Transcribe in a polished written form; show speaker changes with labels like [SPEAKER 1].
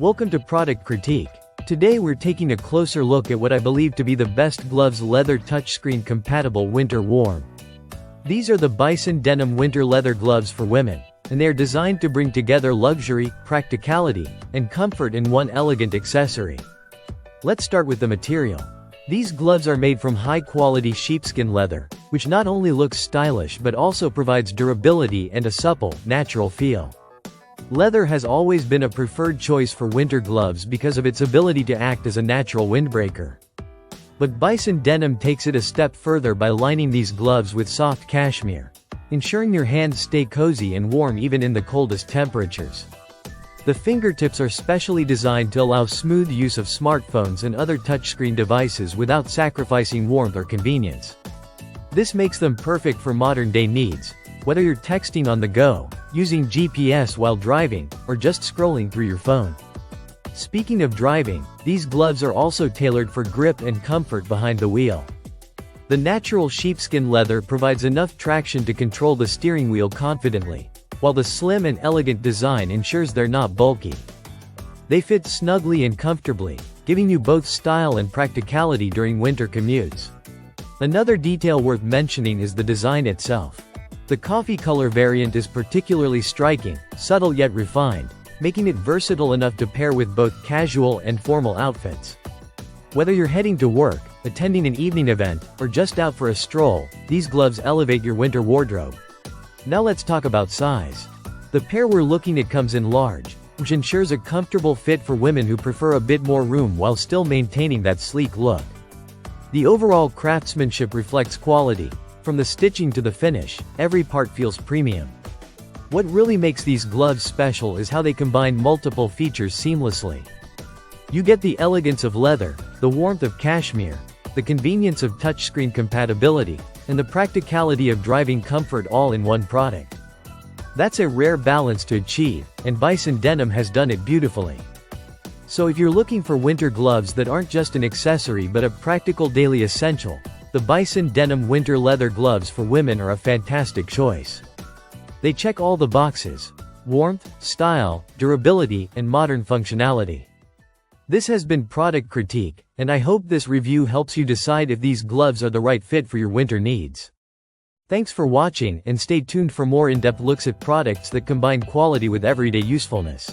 [SPEAKER 1] Welcome to Product Critique. Today we're taking a closer look at what I believe to be the best gloves leather touchscreen compatible winter warm. These are the BISON Denim winter leather gloves for women, and they are designed to bring together luxury, practicality, and comfort in one elegant accessory. Let's start with the material. These gloves are made from high-quality sheepskin leather, which not only looks stylish but also provides durability and a supple, natural feel. Leather has always been a preferred choice for winter gloves because of its ability to act as a natural windbreaker. But BISON Denim takes it a step further by lining these gloves with soft cashmere, ensuring your hands stay cozy and warm even in the coldest temperatures. The fingertips are specially designed to allow smooth use of smartphones and other touchscreen devices without sacrificing warmth or convenience. This makes them perfect for modern-day needs, whether you're texting on the go, using GPS while driving, or just scrolling through your phone. Speaking of driving, these gloves are also tailored for grip and comfort behind the wheel. The natural sheepskin leather provides enough traction to control the steering wheel confidently, while the slim and elegant design ensures they're not bulky. They fit snugly and comfortably, giving you both style and practicality during winter commutes. Another detail worth mentioning is the design itself. The coffee color variant is particularly striking, subtle yet refined, making it versatile enough to pair with both casual and formal outfits. Whether you're heading to work, attending an evening event, or just out for a stroll, these gloves elevate your winter wardrobe. Now let's talk about size. The pair we're looking at comes in large, which ensures a comfortable fit for women who prefer a bit more room while still maintaining that sleek look. The overall craftsmanship reflects quality. From the stitching to the finish, every part feels premium. What really makes these gloves special is how they combine multiple features seamlessly. You get the elegance of leather, the warmth of cashmere, the convenience of touchscreen compatibility, and the practicality of driving comfort all in one product. That's a rare balance to achieve, and BISON Denim has done it beautifully. So if you're looking for winter gloves that aren't just an accessory but a practical daily essential, the BISON Denim winter leather gloves for women are a fantastic choice. They check all the boxes: warmth, style, durability, and modern functionality. This has been Product Critique, and I hope this review helps you decide if these gloves are the right fit for your winter needs. Thanks for watching, and stay tuned for more in-depth looks at products that combine quality with everyday usefulness.